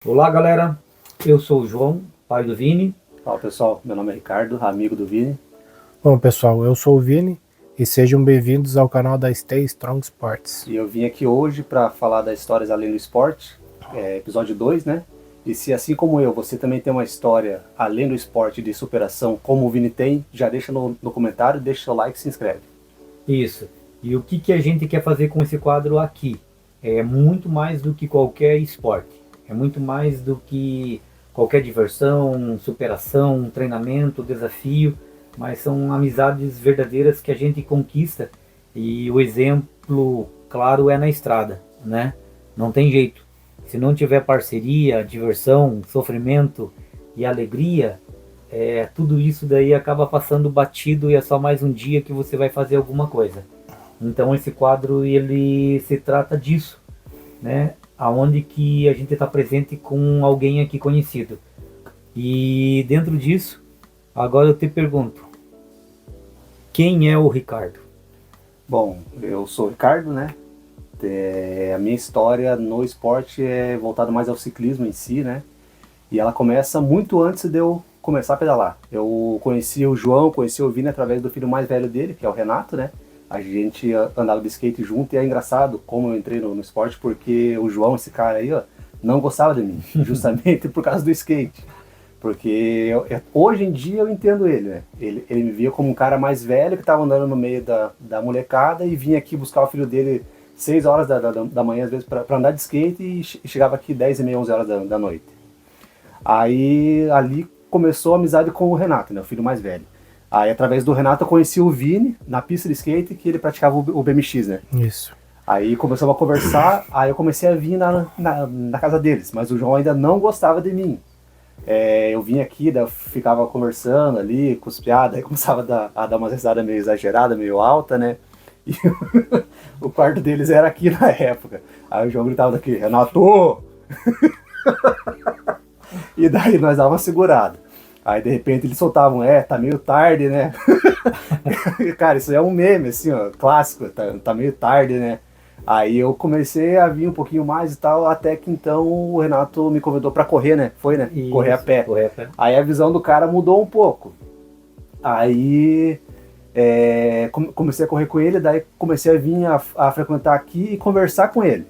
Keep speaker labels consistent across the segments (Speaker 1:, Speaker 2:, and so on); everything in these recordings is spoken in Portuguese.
Speaker 1: Olá, galera. Eu sou o João, pai do Vini.
Speaker 2: Fala pessoal, meu nome é Ricardo, amigo do Vini.
Speaker 3: Bom pessoal, eu sou o Vini e sejam bem-vindos ao canal da Stay Strong Sports.
Speaker 2: E eu vim aqui hoje para falar das histórias além do esporte, episódio 2, né? E se assim como eu, você também tem uma história além do esporte de superação, como o Vini tem, já deixa no comentário, deixa seu like e se inscreve.
Speaker 1: Isso. E o que a gente quer fazer com esse quadro aqui? É muito mais do que qualquer esporte. É muito mais do que qualquer diversão, superação, treinamento, desafio. Mas são amizades verdadeiras que a gente conquista. E o exemplo, claro, é na estrada, né? Não tem jeito. Se não tiver parceria, diversão, sofrimento e alegria, tudo isso daí acaba passando batido e é só mais um dia que você vai fazer alguma coisa. Então esse quadro ele se trata disso, né? Aonde que a gente está presente com alguém aqui conhecido. E dentro disso, agora eu te pergunto, quem é o Ricardo?
Speaker 2: Bom, eu sou o Ricardo, né? A minha história no esporte é voltada mais ao ciclismo em si, né? E ela começa muito antes de eu começar a pedalar. Eu conheci o João, conheci o Vini através do filho mais velho dele, que é o Renato, né? A gente andava de skate junto e é engraçado como eu entrei no esporte, porque o João, esse cara aí, ó, não gostava de mim, justamente por causa do skate. Porque hoje em dia eu entendo ele, né? Ele me via como um cara mais velho que estava andando no meio da molecada e vinha aqui buscar o filho dele 6 horas da manhã, às vezes, para andar de skate e chegava aqui 10 e meia, 11 horas da noite. Aí ali começou a amizade com o Renato, né? O filho mais velho. Aí através do Renato eu conheci o Vini na pista de skate que ele praticava o BMX, né?
Speaker 3: Isso.
Speaker 2: Aí começamos a conversar, aí eu comecei a vir na casa deles, mas o João ainda não gostava de mim. Eu vinha aqui, daí eu ficava conversando ali, com os piadas, aí começava a dar umas risadas meio exageradas, meio alta, né? E o quarto deles era aqui na época. Aí o João gritava daqui, Renato! E daí nós dávamos uma segurada. Aí de repente eles soltavam, tá meio tarde, né? Cara, isso é um meme, assim, ó, clássico, tá meio tarde, né? Aí eu comecei a vir um pouquinho mais e tal, até que então o Renato me convidou pra correr, né? Foi, né?
Speaker 1: Isso,
Speaker 2: correr a pé.
Speaker 1: correr a pé.
Speaker 2: Aí a visão do cara mudou um pouco. Aí comecei a correr com ele, daí comecei a vir a frequentar aqui e conversar com ele.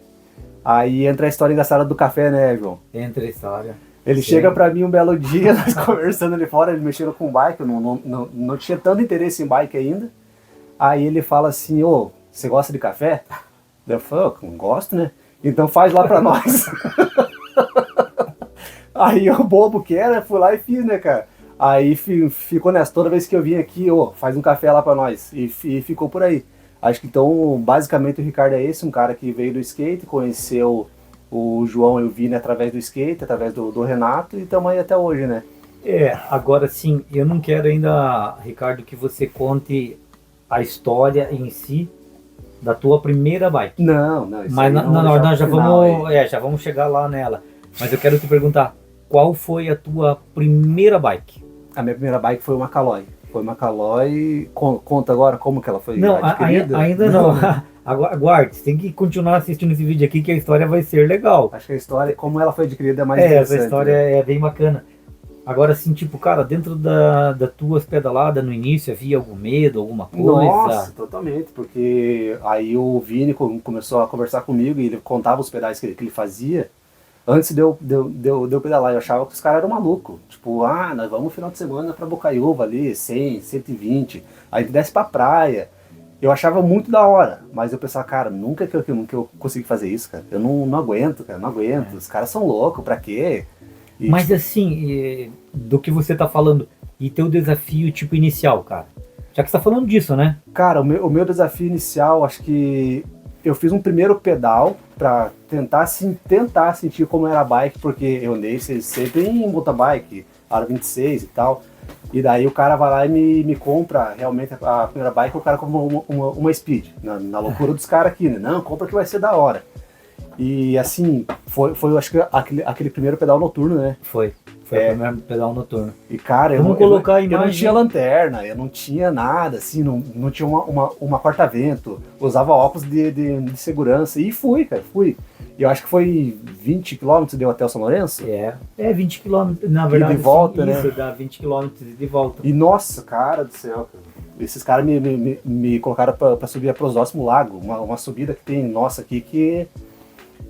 Speaker 2: Aí entra a história engraçada do café, né, João?
Speaker 1: Entra a história.
Speaker 2: Ele
Speaker 1: Sim.
Speaker 2: chega pra mim um belo dia, nós conversando ali fora, ele mexendo com bike, eu não tinha tanto interesse em bike ainda. Aí ele fala assim, você gosta de café? Daí eu falo, gosto, né? Então faz lá pra nós. Aí eu, bobo que era, fui lá e fiz, né, cara? Aí ficou nessa, toda vez que eu vim aqui, faz um café lá pra nós. E ficou por aí. Acho que então, basicamente o Ricardo é esse, um cara que veio do skate, conheceu o João e o Vini através do skate, através do Renato, e estamos aí até hoje, né?
Speaker 1: Agora sim, eu não quero ainda, Ricardo, que você conte a história em si da tua primeira bike.
Speaker 2: Não, isso
Speaker 1: Mas
Speaker 2: aí
Speaker 1: nós já
Speaker 2: final,
Speaker 1: já vamos chegar lá nela. Mas eu quero te perguntar, qual foi a tua primeira bike?
Speaker 2: A minha primeira bike foi uma Caloi. Foi uma Caloi. Conta agora como que ela foi
Speaker 1: Não,
Speaker 2: adquirida?
Speaker 1: ainda não. Aguarde, você tem que continuar assistindo esse vídeo aqui que a história vai ser legal.
Speaker 2: Acho que a história, como ela foi adquirida, é mais interessante.
Speaker 1: Essa história é bem bacana. Agora sim, tipo, cara, dentro das tuas pedaladas no início, havia algum medo, alguma coisa?
Speaker 2: Nossa, totalmente, porque aí o Vini começou a conversar comigo e ele contava os pedais que ele fazia. Antes de eu pedalar, eu achava que os caras eram malucos. Tipo, nós vamos no final de semana pra Bocaiúva ali, 100, 120, aí desce pra praia. Eu achava muito da hora, mas eu pensava, cara, nunca que eu consegui fazer isso, cara. Eu não aguento, cara, não aguento. Os caras são loucos, pra quê? E,
Speaker 1: Mas
Speaker 2: tipo,
Speaker 1: assim, do que você tá falando, e teu desafio tipo inicial, cara? Já que você tá falando disso, né?
Speaker 2: cara, o meu desafio inicial, acho que eu fiz um primeiro pedal pra tentar sentir como era a bike, porque eu andei sempre em motorbike, Aro 26 e tal. E daí o cara vai lá e me compra realmente a primeira bike, o cara compra uma Speed, na loucura dos caras aqui, né? Não, compra que vai ser da hora. E assim, foi eu acho que aquele primeiro pedal noturno, né?
Speaker 1: Foi. Foi o primeiro pedal noturno.
Speaker 2: E cara,
Speaker 1: Vamos colocar a
Speaker 2: eu não
Speaker 1: imagem.
Speaker 2: tinha lanterna, eu não tinha nada, assim, não tinha uma corta-vento, usava óculos de segurança e fui, cara, fui. E eu acho que foi 20 quilômetros deu até o São Lourenço.
Speaker 1: É 20 quilômetros, na verdade.
Speaker 2: de volta, né?
Speaker 1: Isso, dá 20 quilômetros de volta.
Speaker 2: E nossa, cara do céu, cara. Esses caras me colocaram pra subir a Prosóximo Lago, uma subida que tem, nossa, aqui que...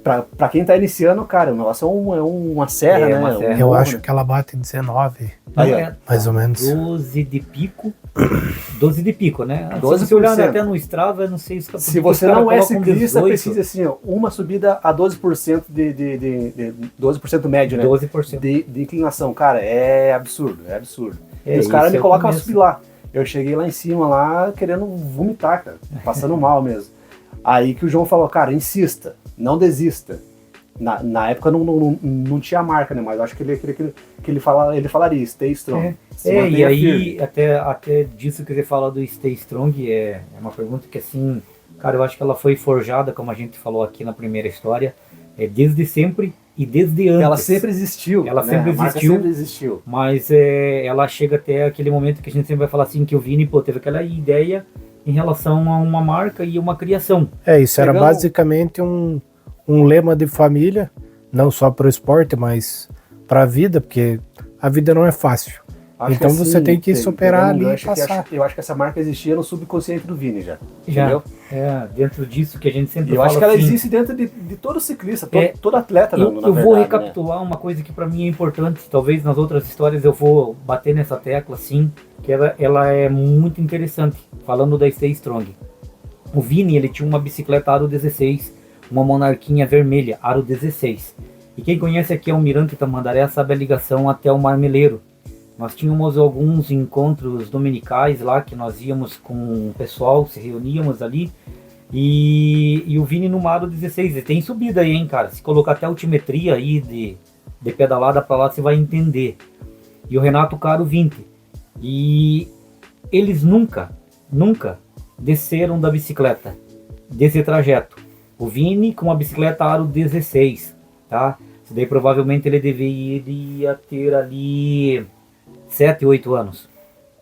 Speaker 2: Pra quem tá iniciando, cara, o negócio é uma serra, né?
Speaker 1: Uma serra.
Speaker 3: Eu acho que ela bate 19,
Speaker 2: Aí, ó.
Speaker 3: mais ou menos.
Speaker 1: 12 de pico. 12 de pico, né?
Speaker 2: 12%.
Speaker 1: Se você olhar até no Strava, eu não sei
Speaker 2: Se você não é ciclista, precisa assim, ó, uma subida a 12% de 12% médio, né?
Speaker 1: 12%.
Speaker 2: De inclinação, cara, é absurdo, é absurdo.
Speaker 1: É,
Speaker 2: e os caras
Speaker 1: isso
Speaker 2: me
Speaker 1: é o
Speaker 2: colocam a
Speaker 1: começo.
Speaker 2: subir lá. Eu cheguei lá em cima, lá, querendo vomitar, cara, passando mal mesmo. Aí que o João falou, cara, insista, não desista. Na época não tinha marca, né? Mas eu acho que ele falaria, stay strong. Se
Speaker 1: e
Speaker 2: mantenha
Speaker 1: aí,
Speaker 2: firme.
Speaker 1: até disso que você fala do Stay Strong, é uma pergunta que, assim, cara, eu acho que ela foi forjada, como a gente falou aqui na primeira história, desde sempre e desde antes.
Speaker 2: Ela sempre existiu.
Speaker 1: Ela
Speaker 2: né?
Speaker 1: sempre
Speaker 2: A marca
Speaker 1: existiu.
Speaker 2: sempre existiu.
Speaker 1: Mas ela chega até aquele momento que a gente sempre vai falar assim, que o Vini, pô, teve aquela ideia em relação a uma marca e uma criação.
Speaker 3: Isso era basicamente um lema de família, não só para o esporte, mas para a vida, porque a vida não é fácil.
Speaker 2: Acho
Speaker 3: Então
Speaker 2: que
Speaker 3: você tem que superar ali e passar.
Speaker 2: Eu acho que essa marca existia no subconsciente do Vini já.
Speaker 1: Já,
Speaker 2: Entendeu?
Speaker 1: dentro disso que a gente sempre
Speaker 2: E eu
Speaker 1: fala
Speaker 2: acho que ela
Speaker 1: assim,
Speaker 2: existe dentro de todo ciclista, todo atleta,
Speaker 1: Eu
Speaker 2: na
Speaker 1: vou
Speaker 2: verdade,
Speaker 1: recapitular uma coisa que para mim é importante, talvez nas outras histórias eu vou bater nessa tecla, sim, que ela é muito interessante, falando da Stay Strong. O Vini, ele tinha uma bicicleta Aro 16, uma monarquinha vermelha, Aro 16. E quem conhece aqui Almirante Tamandaré sabe a ligação até o Marmeleiro. Nós tínhamos alguns encontros dominicais lá, que nós íamos com o pessoal, se reuníamos ali, e o Vini no Aro 16, ele tem subida aí, hein, cara? Se colocar até altimetria aí de pedalada pra lá, você vai entender. E o Renato Caro 20. E eles nunca desceram da bicicleta, desse trajeto. O Vini com uma bicicleta Aro 16, tá? Isso daí provavelmente ele deveria ter ali 7, 8 anos.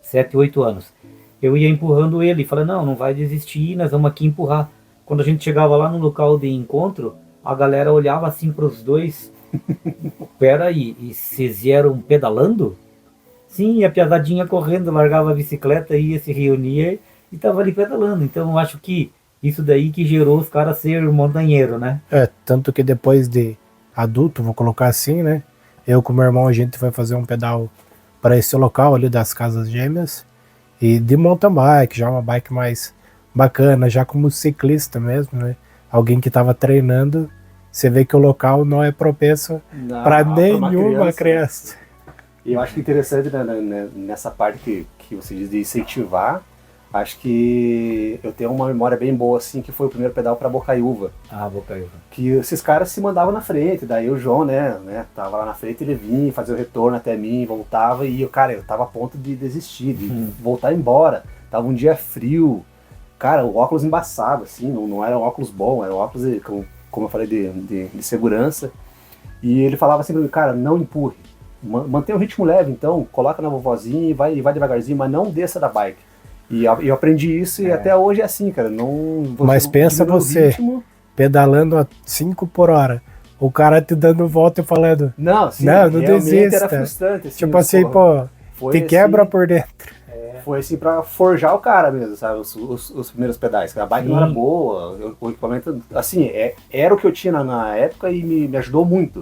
Speaker 1: 7, 8 anos. Eu ia empurrando ele, falando, não vai desistir, nós vamos aqui empurrar. Quando a gente chegava lá no local de encontro, a galera olhava assim para os dois. Pera aí, e vocês vieram pedalando? Sim, a piazadinha correndo, largava a bicicleta, ia se reunir e tava ali pedalando. Então eu acho que isso daí que gerou os caras ser montanheiro, né?
Speaker 3: Tanto que depois de adulto, vou colocar assim, né? Eu com meu irmão, a gente vai fazer um pedal para esse local ali das Casas Gêmeas. E de mountain bike, já uma bike mais bacana, já como ciclista mesmo, né? Alguém que estava treinando, você vê que o local não é propenso para nenhuma criança.
Speaker 2: E eu acho que interessante, né, nessa parte que você diz de incentivar, acho que eu tenho uma memória bem boa, assim, que foi o primeiro pedal para Bocaiúva.
Speaker 1: Bocaiúva.
Speaker 2: Que esses caras se mandavam na frente, daí o João, né, tava lá na frente, ele vinha fazer o retorno até mim, voltava, e eu tava a ponto de desistir, de voltar embora. Tava um dia frio, cara, o óculos embaçado, assim, não era um óculos bom, era um óculos, como eu falei, de segurança. E ele falava assim pra mim, cara, não empurre, mantenha o ritmo leve, então, coloca na vovozinha e vai devagarzinho, mas não desça da bike. E eu aprendi isso e até hoje é assim, cara.
Speaker 3: Mas pensa você, pedalando a 5 por hora, o cara te dando volta e falando, não desista.
Speaker 2: Era frustrante. Assim,
Speaker 3: tipo assim, te quebra por dentro.
Speaker 2: Foi assim pra forjar o cara mesmo, sabe? Os primeiros pedais. A bike não era boa, o equipamento, assim, era o que eu tinha na época e me ajudou muito.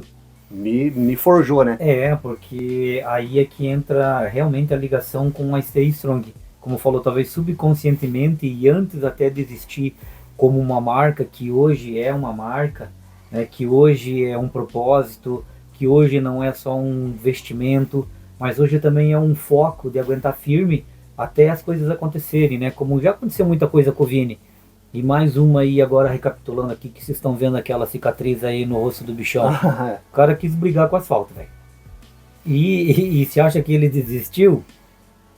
Speaker 2: Me forjou, né?
Speaker 1: Porque aí é que entra realmente a ligação com a Stay Strong. Como falou, talvez subconscientemente e antes até de existir como uma marca, que hoje é uma marca, né, que hoje é um propósito, que hoje não é só um vestimento, mas hoje também é um foco de aguentar firme até as coisas acontecerem, né? Como já aconteceu muita coisa com o Vini. E mais uma aí agora recapitulando aqui, que vocês estão vendo aquela cicatriz aí no rosto do bichão. O cara quis brigar com o asfalto, velho. E se acha que ele desistiu?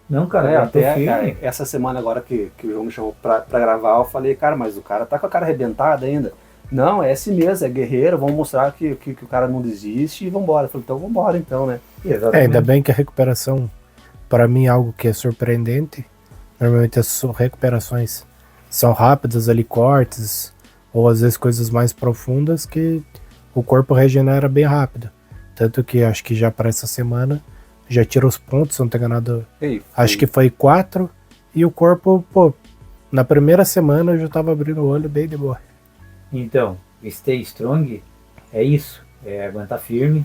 Speaker 1: Não, cara,
Speaker 2: cara, essa semana agora que o João me chamou pra gravar, eu falei, cara, mas o cara tá com a cara arrebentada ainda. Não, é assim mesmo, é guerreiro, vamos mostrar que o cara não desiste e vambora. Eu falei, então vambora então, né?
Speaker 1: Exatamente.
Speaker 3: Ainda bem que a recuperação, para mim, é algo que é surpreendente. Normalmente as recuperações são rápidas ali, cortes, ou às vezes coisas mais profundas que o corpo regenera bem rápido. Tanto que acho que já para essa semana já tira os pontos, se não tenho enganado. Acho que foi 4 e o corpo, pô, na primeira semana eu já tava abrindo o olho bem de boa.
Speaker 1: Então, stay strong é isso, é aguentar firme,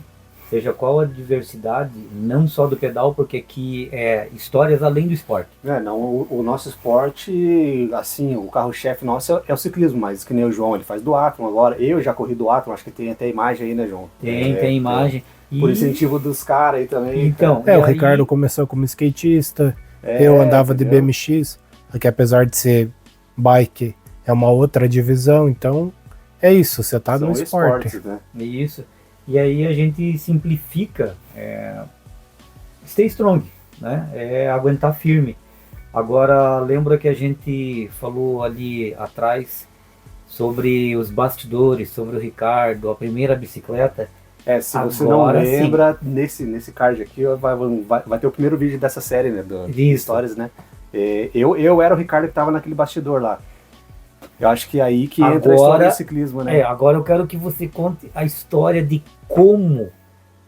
Speaker 1: seja qual a adversidade, não só do pedal, porque aqui é histórias além do esporte.
Speaker 2: Não, o nosso esporte, assim, o carro-chefe nosso é o ciclismo, mas que nem o João, ele faz duatlon agora. Eu já corri duatlon, acho que tem até imagem aí, né, João?
Speaker 1: Tem imagem.
Speaker 2: Por incentivo dos caras aí também.
Speaker 1: Então,
Speaker 3: o Ricardo começou como skatista, eu andava de
Speaker 2: entendeu?
Speaker 3: BMX, que apesar de ser bike, é uma outra divisão, então é isso, você tá
Speaker 2: São
Speaker 3: no esporte.
Speaker 2: esportes, né?
Speaker 1: Isso. E aí a gente simplifica, stay strong, né? É aguentar firme. Agora, lembra que a gente falou ali atrás sobre os bastidores, sobre o Ricardo, a primeira bicicleta.
Speaker 2: Se você não lembra, nesse card aqui vai ter o primeiro vídeo dessa série, né? De histórias, né? Eu era o Ricardo que tava naquele bastidor lá. Eu acho que é aí que entra a história do ciclismo, né?
Speaker 1: Agora eu quero que você conte a história de como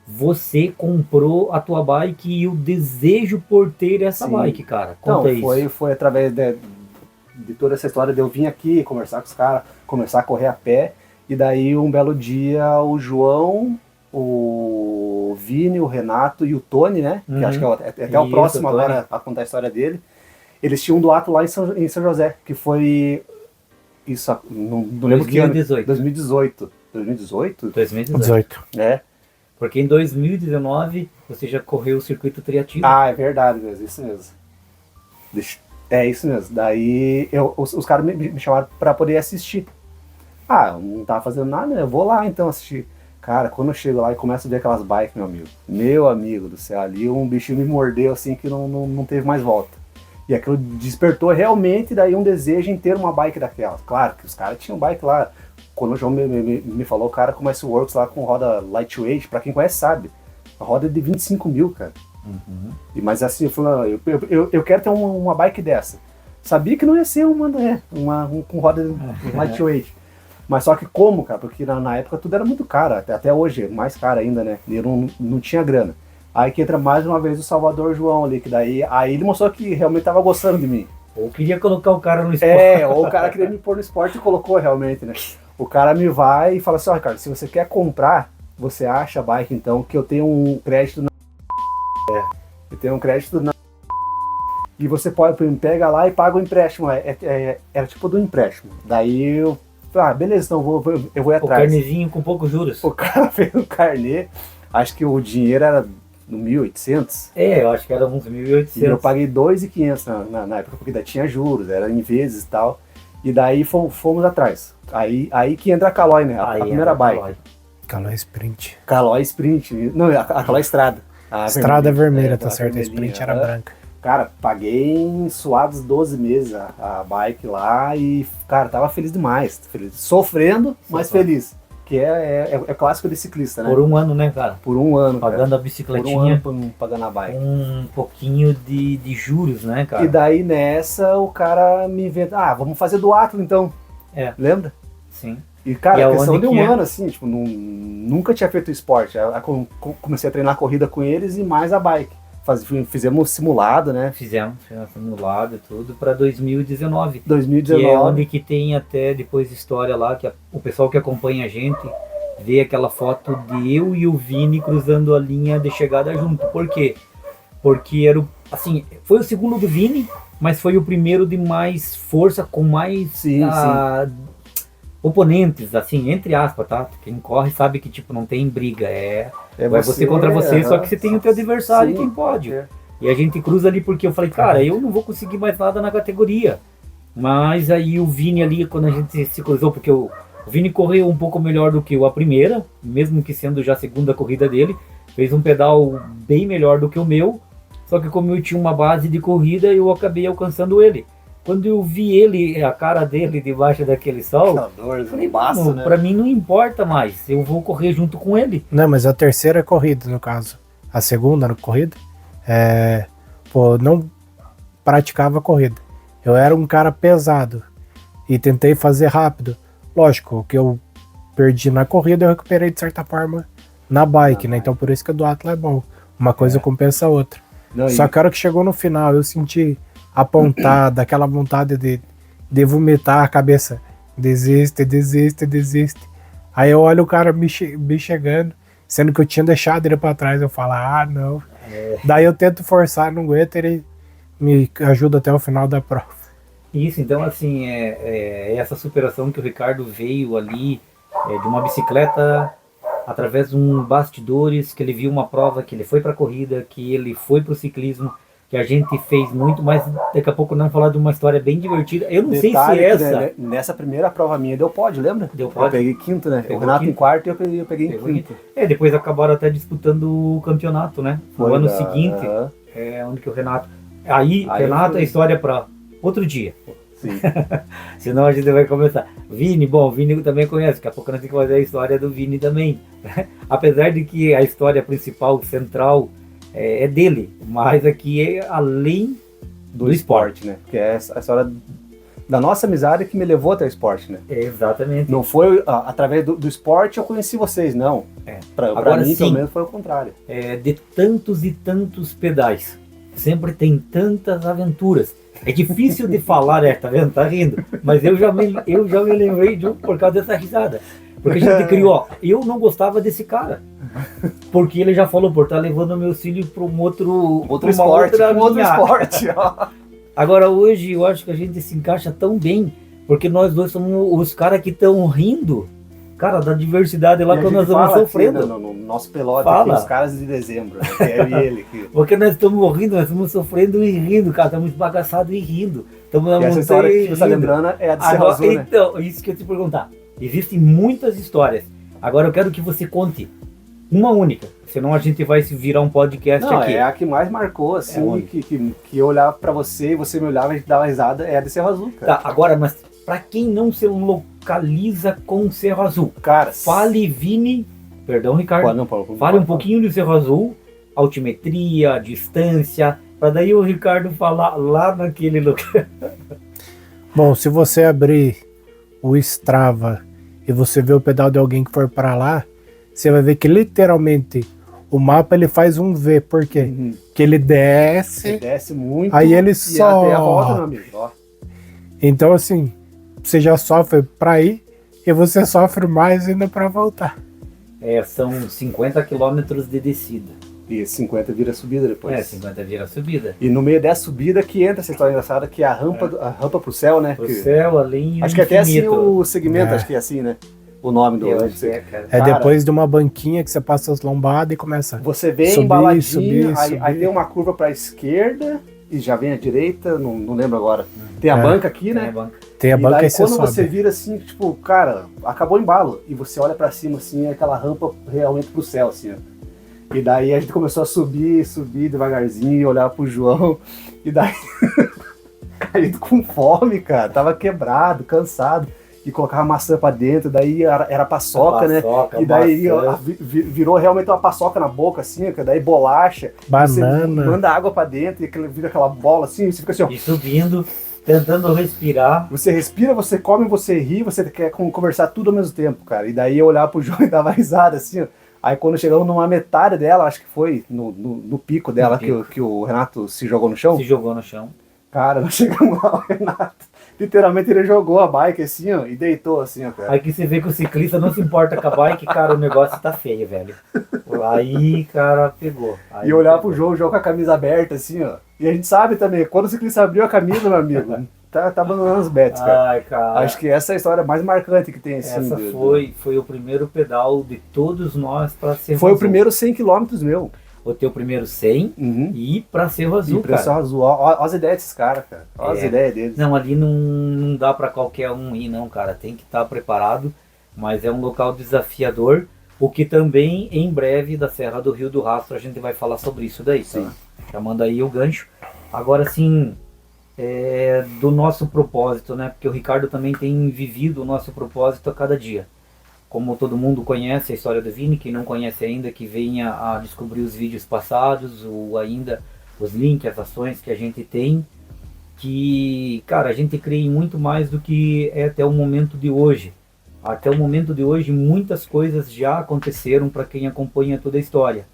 Speaker 1: você comprou a tua bike e o desejo por ter essa bike, cara. Conta isso.
Speaker 2: Foi através de toda essa história de eu vir aqui conversar com os caras, começar a correr a pé, e daí um belo dia o João, o Vini, o Renato e o Tony, né? Que acho que é até o próximo agora a contar a história dele. Eles tinham um duato lá em São José, que foi... Isso, não lembro que ano. 2018. 2018?
Speaker 1: 2018.
Speaker 2: É.
Speaker 1: Porque em 2019 você já correu o circuito triatilo.
Speaker 2: É verdade mesmo, isso mesmo. É isso mesmo. Daí os caras me chamaram pra poder assistir. Eu não tava fazendo nada, eu vou lá então assistir. Cara, quando eu chego lá e começo a ver aquelas bikes, meu amigo do céu, ali um bichinho me mordeu assim que não teve mais volta. E aquilo despertou realmente daí um desejo em ter uma bike daquela. Claro que os caras tinham bike lá. Quando o João me falou, o cara começa o Works lá com roda lightweight, pra quem conhece sabe. A roda é de 25 mil, cara.
Speaker 1: Uhum.
Speaker 2: Mas assim, eu falei, eu quero ter uma bike dessa. Sabia que não ia ser uma com roda lightweight. Mas só que como, cara? Porque na época tudo era muito caro. Até hoje, mais caro ainda, né? E eu não tinha grana. Aí que entra mais uma vez o Salvador João ali, que daí aí ele mostrou que realmente tava gostando de mim.
Speaker 1: Ou queria colocar o cara no esporte.
Speaker 2: Ou o cara queria me pôr no esporte e colocou realmente, né? O cara me vai e fala assim, Ricardo, se você quer comprar, você acha a bike então, que eu tenho um crédito na... Eu tenho um crédito na... E você pega lá e paga o empréstimo. Era tipo do empréstimo. Daí eu... beleza, então eu vou ir atrás.
Speaker 1: O carnezinho com poucos juros.
Speaker 2: O cara fez o carnê, acho que o dinheiro era no 1.800.
Speaker 1: Eu acho que era uns 1.800.
Speaker 2: E eu paguei 2.500 na época, porque ainda tinha juros, era em vezes e tal. E daí fomos atrás. Aí que entra a Caloi, né? A primeira bike.
Speaker 3: Caloi Sprint.
Speaker 2: Caloi Sprint. Não, a Caloi Estrada.
Speaker 3: Estrada vermelha, tá certo. A Sprint era branca.
Speaker 2: Cara, paguei em suados 12 meses a bike lá e, cara, tava feliz demais. Sofrendo, mas feliz. Que é clássico de ciclista, né?
Speaker 1: Por um ano, né, cara?
Speaker 2: Por um ano,
Speaker 1: pagando
Speaker 2: cara.
Speaker 1: A bicicletinha.
Speaker 2: Por um ano pagando a bike.
Speaker 1: Um pouquinho de juros, né, cara?
Speaker 2: E daí nessa o cara me inventa, vamos fazer duatlon então. Lembra?
Speaker 1: Sim.
Speaker 2: E, cara, questão de um ano, assim, tipo, nunca tinha feito esporte. Aí comecei a treinar corrida com eles e mais a bike. Fizemos simulado, né?
Speaker 1: Fizemos simulado e tudo para 2019.
Speaker 2: 2019.
Speaker 1: Que é onde que tem até depois história lá, que o pessoal que acompanha a gente vê aquela foto de eu e o Vini cruzando a linha de chegada junto. Por quê? Porque era foi o segundo do Vini, mas foi o primeiro de mais força, com mais oponentes, assim, entre aspas, tá? Quem corre sabe que, tipo, não tem briga, vai você contra você, só que você tem o teu adversário que tem pódio. E a gente cruza ali porque eu falei, cara, eu não vou conseguir mais nada na categoria. Mas aí o Vini ali, quando a gente se cruzou, porque o Vini correu um pouco melhor do que a primeira, mesmo que sendo já a segunda corrida dele, fez um pedal bem melhor do que o meu, só que como eu tinha uma base de corrida, eu acabei alcançando ele. Quando eu vi ele, a cara dele debaixo daquele sol,
Speaker 2: Calor,
Speaker 1: eu falei,
Speaker 2: massa,
Speaker 1: mano,
Speaker 2: né?
Speaker 1: pra mim não importa mais, eu vou correr junto com ele.
Speaker 3: Não, mas a terceira corrida, no caso. A segunda corrida, não praticava corrida. Eu era um cara pesado e tentei fazer rápido. Lógico, o que eu perdi na corrida eu recuperei de certa forma na bike, né? Então por isso que o do Atlas é bom. Uma coisa compensa a outra.
Speaker 2: Não,
Speaker 3: Só que a hora que chegou no final, eu senti a pontada, aquela vontade de vomitar a cabeça. Desiste, desiste, desiste. Aí eu olho o cara me chegando, sendo que eu tinha deixado ele pra trás. Eu falo, não. Daí eu tento forçar, não aguento, ele me ajuda até o final da prova.
Speaker 1: Isso, então assim, essa superação que o Ricardo veio ali, de uma bicicleta, através de um bastidores, que ele viu uma prova, que ele foi pra corrida, que ele foi pro ciclismo, que a gente fez muito, mas daqui a pouco não falar de uma história bem divertida. Eu não sei se essa...
Speaker 2: Né, nessa primeira prova minha deu pódio, lembra?
Speaker 1: Deu pódio.
Speaker 2: Eu peguei quinto, né?
Speaker 1: Pegou
Speaker 2: O Renato
Speaker 1: quinto.
Speaker 2: em quarto e eu peguei em quinto.
Speaker 1: Depois acabaram até disputando o campeonato, né? No ano seguinte,
Speaker 2: Aham.
Speaker 1: onde que o Renato... Aí Renato, é história para outro dia.
Speaker 2: Sim.
Speaker 1: Senão a gente vai começar. Vini, o Vini também conhece. Daqui a pouco nós temos que fazer a história do Vini também. Apesar de que a história principal, central, é dele. Mas aqui é além
Speaker 2: Do esporte, né? Porque é a história da nossa amizade que me levou até o esporte, né?
Speaker 1: Exatamente.
Speaker 2: Não foi através do esporte eu conheci vocês, não. Pra
Speaker 1: Agora
Speaker 2: mim,
Speaker 1: sim,
Speaker 2: pelo menos, foi o contrário.
Speaker 1: de tantos e tantos pedais. Sempre tem tantas aventuras. É difícil de falar, tá vendo? Tá rindo. Mas eu já me lembrei de um por causa dessa risada. Porque a gente criou, eu não gostava desse cara. Porque ele já falou, por estar levando meus filhos para um outro
Speaker 2: Esporte,
Speaker 1: outra
Speaker 2: um outro
Speaker 1: linha.
Speaker 2: esporte, ó.
Speaker 1: Agora hoje eu acho que a gente se encaixa tão bem, porque nós dois somos os caras que estão rindo, cara, da diversidade lá
Speaker 2: E a
Speaker 1: que
Speaker 2: gente
Speaker 1: nós estamos
Speaker 2: fala
Speaker 1: sofrendo.
Speaker 2: aqui, né, no nosso pelote,
Speaker 1: Fala.
Speaker 2: aqui, os caras de dezembro, né? Que é eu e ele.
Speaker 1: Porque nós estamos rindo, nós estamos sofrendo e rindo, cara, estamos esbagaçados e rindo. Estamos na
Speaker 2: E essa
Speaker 1: montanha
Speaker 2: história que
Speaker 1: e
Speaker 2: você está
Speaker 1: rindo.
Speaker 2: lembrando é a de Serra
Speaker 1: Agora,
Speaker 2: Azul, né?
Speaker 1: então, isso que eu te perguntar. Existem muitas histórias. Agora eu quero que você conte uma única, senão a gente vai se virar um podcast
Speaker 2: Não,
Speaker 1: aqui.
Speaker 2: é a que mais marcou, assim,
Speaker 1: onde?
Speaker 2: que eu olhava pra você e você me olhava e a gente dava risada, é a de Serra Azul, cara.
Speaker 1: Tá, agora, mas pra quem não se localiza com Cerro Azul,
Speaker 2: Cara,
Speaker 1: fale, Vini, perdão, Ricardo,
Speaker 2: Não, Paulo,
Speaker 1: fale um pouquinho do Cerro Azul, altimetria, distância, pra daí o Ricardo falar lá naquele lugar.
Speaker 3: Bom, se você abrir o Strava e você ver o pedal de alguém que for para lá, você vai ver que literalmente o mapa ele faz um V. Por quê? Que ele desce,
Speaker 2: Ele desce muito
Speaker 3: aí ele
Speaker 2: e
Speaker 3: sobe.
Speaker 2: até a volta, meu amigo. Ó.
Speaker 3: Então assim, você já sofre para ir e você sofre mais ainda para voltar.
Speaker 1: São 50 quilômetros de descida.
Speaker 2: E 50 vira subida depois.
Speaker 1: 50 vira subida.
Speaker 2: E no meio dessa subida que entra essa história engraçada, que é a rampa pro céu, né?
Speaker 1: O
Speaker 2: Que-
Speaker 1: céu, além
Speaker 2: acho que até assim
Speaker 1: infinito.
Speaker 2: o segmento, acho que é assim, né? O nome do...
Speaker 1: Eu acho que cara.
Speaker 3: É
Speaker 2: Cara,
Speaker 3: depois de uma banquinha que você passa as lombadas e começa.
Speaker 2: Você vem
Speaker 3: Subir,
Speaker 2: embaladinho,
Speaker 3: subir,
Speaker 2: aí
Speaker 3: subir.
Speaker 2: tem uma curva pra esquerda e já vem à direita, não lembro agora. Tem a
Speaker 3: É.
Speaker 2: banca aqui,
Speaker 1: É,
Speaker 2: né?
Speaker 1: banca.
Speaker 3: Tem a
Speaker 2: E
Speaker 3: banca
Speaker 2: daí
Speaker 3: e você
Speaker 2: quando
Speaker 3: sobe.
Speaker 2: você vira assim, tipo, cara, acabou o embalo. E você olha pra cima assim, é aquela rampa realmente pro céu, assim, ó. E daí a gente começou a subir devagarzinho, olhar pro João. E daí, a gente com fome, cara, tava quebrado, cansado. E colocava maçã pra dentro, daí era paçoca, né?
Speaker 1: Paçoca,
Speaker 2: E daí
Speaker 1: maçã.
Speaker 2: ó, virou realmente uma paçoca na boca, assim, ó, daí bolacha.
Speaker 3: Banana.
Speaker 2: Você manda água pra dentro e vira aquela bola assim, você fica assim, ó.
Speaker 1: E subindo, tentando respirar.
Speaker 2: Você respira, você come, você ri, você quer conversar tudo ao mesmo tempo, cara. E daí eu olhava pro João e dava risada, assim, ó. Aí quando chegamos numa metade dela, acho que foi no pico dela,
Speaker 1: No pico.
Speaker 2: que o Renato se jogou no chão.
Speaker 1: Se jogou no chão.
Speaker 2: Cara, nós chegamos lá, o Renato, literalmente ele jogou a bike assim, ó, e deitou assim, ó, cara.
Speaker 1: Aí que você vê que o ciclista não se importa com a bike, cara, o negócio tá feio, velho. Aí, cara, pegou. Aí
Speaker 2: E eu olhava
Speaker 1: pegou.
Speaker 2: pro João, o João com a camisa aberta, assim, ó. E a gente sabe também, quando o ciclista abriu a camisa, meu amigo, tá abandonando os bets, cara.
Speaker 1: Ai, cara.
Speaker 2: Acho que essa é a história mais marcante que tem, assim.
Speaker 1: Essa foi o primeiro pedal de todos nós pra Cerro
Speaker 2: Foi o
Speaker 1: Azul.
Speaker 2: primeiro 100 km meu.
Speaker 1: O teu primeiro 100
Speaker 2: Uhum.
Speaker 1: e ir pra Cerro Azul,
Speaker 2: E preço
Speaker 1: cara.
Speaker 2: azul. Ó as ideias desses caras, cara. Ó as
Speaker 1: É.
Speaker 2: ideias deles.
Speaker 1: Não, ali não dá pra qualquer um ir, não, cara. Tem que estar preparado, mas é um local desafiador. O que também, em breve, da Serra do Rio do Rastro, a gente vai falar sobre isso daí,
Speaker 2: Sim.
Speaker 1: tá? Já manda aí o gancho. Agora, sim, do nosso propósito, né? Porque o Ricardo também tem vivido o nosso propósito a cada dia. Como todo mundo conhece a história do Vini, quem não conhece ainda, que venha a descobrir os vídeos passados, ou ainda os links, as ações que a gente tem, que, cara, a gente crê em muito mais do que é até o momento de hoje. Até o momento de hoje, muitas coisas já aconteceram para quem acompanha toda a história.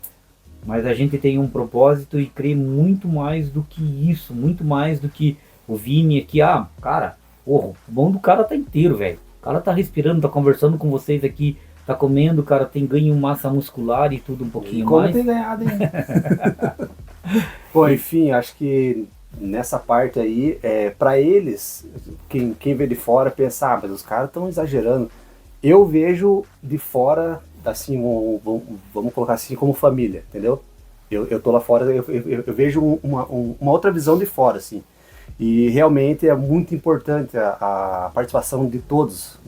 Speaker 1: Mas a gente tem um propósito e crê muito mais do que isso, muito mais do que o Vini aqui. Ah, cara, o bom do cara tá inteiro, velho. O cara tá respirando, tá conversando com vocês aqui, tá comendo, o cara tem ganho massa muscular e tudo um pouquinho
Speaker 2: Como
Speaker 1: mais.
Speaker 2: tem ganhado, hein? Bom, enfim, acho que nessa parte aí, para eles, quem vê de fora pensa, mas os caras estão exagerando. Eu vejo de fora, assim, vamos colocar assim, como família, entendeu? Eu tô lá fora, eu vejo uma outra visão de fora, assim. E realmente é muito importante a participação de todos.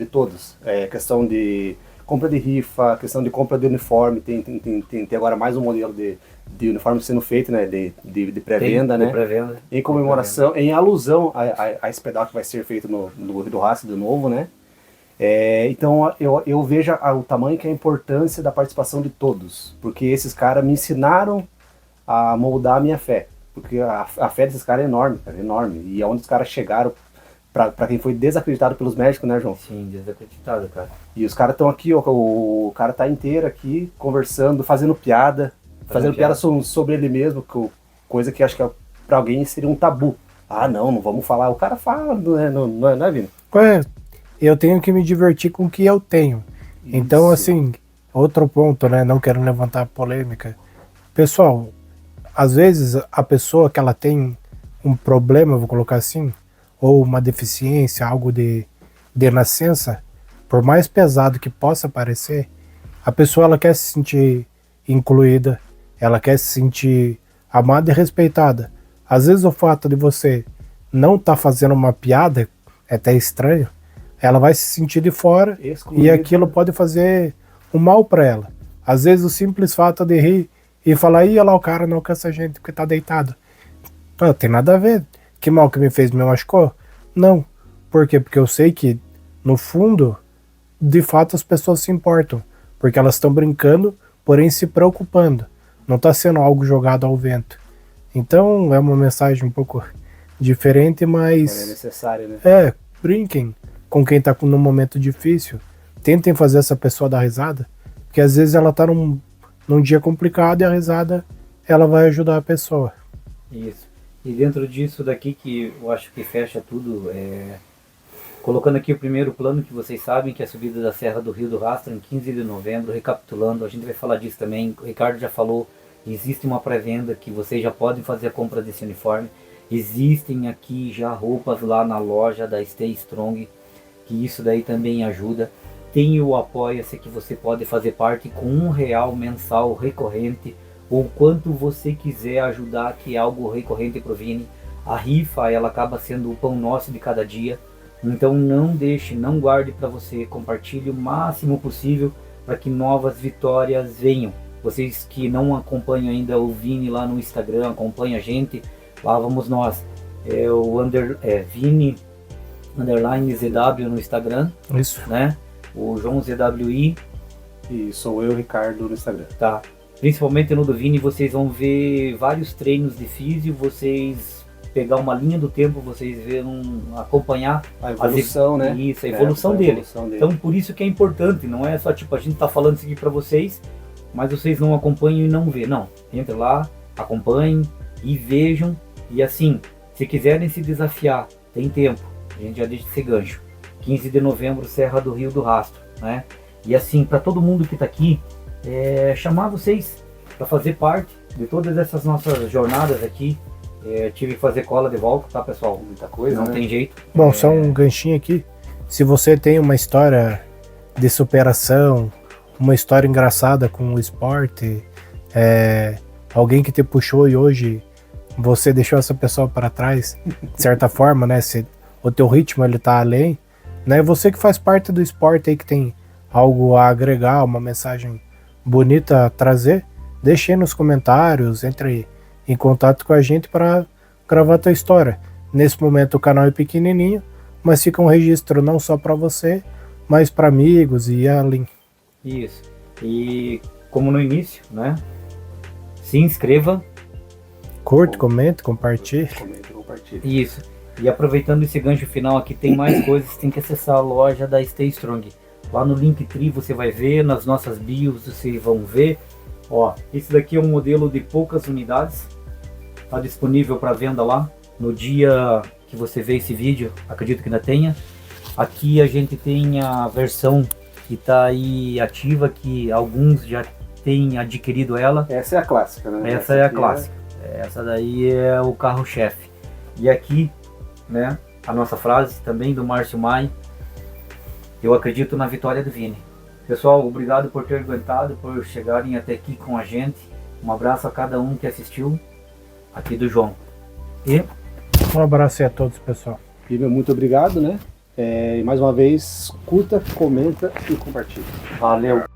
Speaker 2: Questão de compra de rifa, questão de compra de uniforme, tem agora mais um modelo de uniforme sendo feito, né, de pré-venda, né?
Speaker 1: Pré-venda.
Speaker 2: Em comemoração, em alusão a esse pedal que vai ser feito no Rio do Rastro de novo, né? Então eu vejo o tamanho que é a importância da participação de todos, porque esses caras me ensinaram a moldar a minha fé, porque a fé desses caras é enorme, cara, enorme, e aonde os caras chegaram, pra quem foi desacreditado pelos médicos, né, João?
Speaker 1: Sim, desacreditado, cara.
Speaker 2: E os caras estão aqui, ó, o cara tá inteiro aqui, conversando, fazendo piada sobre ele mesmo, coisa que acho que pra alguém seria um tabu. Ah, não vamos falar, o cara fala, não é, Vini?
Speaker 3: Eu tenho que me divertir com o que eu tenho.
Speaker 2: Isso.
Speaker 3: Então, assim, outro ponto, né? Não quero levantar polêmica. Pessoal, às vezes a pessoa que ela tem um problema, vou colocar assim, ou uma deficiência, algo de nascença, por mais pesado que possa parecer, a pessoa ela quer se sentir incluída, ela quer se sentir amada e respeitada. Às vezes o fato de você não estar fazendo uma piada, é até estranho, ela vai se sentir de fora e aquilo pode fazer um mal para ela. Às vezes o simples fato de rir e falar, olha lá, o cara não alcança a gente porque tá deitado. Não tem nada a ver. Que mal que me fez, me machucou? Não. Por quê? Porque eu sei que, no fundo, de fato as pessoas se importam. Porque elas estão brincando, porém se preocupando. Não está sendo algo jogado ao vento. Então é uma mensagem um pouco diferente, mas...
Speaker 2: É necessário, né?
Speaker 3: Brinquem com quem está num momento difícil. Tentem fazer essa pessoa dar risada. Porque às vezes ela está num dia complicado e a risada ela vai ajudar a pessoa.
Speaker 1: Isso. E dentro disso daqui que eu acho que fecha tudo, colocando aqui o primeiro plano que vocês sabem, que é a subida da Serra do Rio do Rastro em 15 de novembro, recapitulando, a gente vai falar disso também, o Ricardo já falou, existe uma pré-venda que vocês já podem fazer a compra desse uniforme, existem aqui já roupas lá na loja da Stay Strong, que isso daí também ajuda. Tem o Apoia-se que você pode fazer parte com R$1 mensal recorrente, ou quanto você quiser ajudar, que é algo recorrente para o Vini. A rifa ela acaba sendo o pão nosso de cada dia, então não deixe, não guarde para você, compartilhe o máximo possível para que novas vitórias venham. Vocês que não acompanham ainda o Vini lá no Instagram, acompanha a gente, lá vamos nós, Vini _ZW no Instagram,
Speaker 3: Isso.
Speaker 1: né? O João ZWI.
Speaker 2: E sou eu, Ricardo, no Instagram.
Speaker 1: Tá. Principalmente no do Vini, vocês vão ver vários treinos de físio, vocês pegar uma linha do tempo, vocês acompanhar
Speaker 2: a evolução, né?
Speaker 1: Isso, a evolução dele.
Speaker 2: dele.
Speaker 1: Então por isso que é importante, não é só tipo a gente tá falando isso aqui pra vocês, mas vocês não acompanham e não vê. Não, entre lá, acompanhem e vejam. E assim, se quiserem se desafiar, tem tempo. A gente já deixa esse gancho. 15 de novembro, Serra do Rio do Rastro, né? E assim, para todo mundo que tá aqui, chamar vocês para fazer parte de todas essas nossas jornadas aqui. Tive que fazer cola de volta, tá, pessoal?
Speaker 2: Muita coisa,
Speaker 1: não
Speaker 2: né?
Speaker 1: tem jeito.
Speaker 3: Bom, só um ganchinho aqui. Se você tem uma história de superação, uma história engraçada com o esporte, alguém que te puxou e hoje você deixou essa pessoa para trás, de certa forma, né? O teu ritmo ele tá além, né? Você que faz parte do esporte aí, que tem algo a agregar, uma mensagem bonita a trazer, deixe aí nos comentários, entre em contato com a gente para gravar tua história. Nesse momento o canal é pequenininho, mas fica um registro não só para você, mas para amigos e além.
Speaker 1: Isso. E como no início, né? Se inscreva.
Speaker 3: Curte, comente, compartilhe.
Speaker 2: Comenta e compartilha.
Speaker 1: Isso. E aproveitando esse gancho final aqui, tem mais coisas, tem que acessar a loja da Stay Strong. Lá no Linktree você vai ver, nas nossas bios vocês vão ver. Ó, esse daqui é um modelo de poucas unidades. Está disponível para venda lá. No dia que você vê esse vídeo, acredito que ainda tenha. Aqui a gente tem a versão que está aí ativa, que alguns já têm adquirido ela.
Speaker 2: Essa é a clássica, né?
Speaker 1: Essa é a clássica. Essa daí é o carro-chefe. E aqui, né, a nossa frase também do Márcio Mai: eu acredito na vitória do Vini. Pessoal, obrigado por ter aguentado, por chegarem até aqui com a gente. Um abraço a cada um que assistiu. Aqui do João. E
Speaker 3: Um abraço aí a todos, pessoal.
Speaker 2: Vivian, muito obrigado, né? E mais uma vez, curta, comenta e compartilha.
Speaker 1: valeu!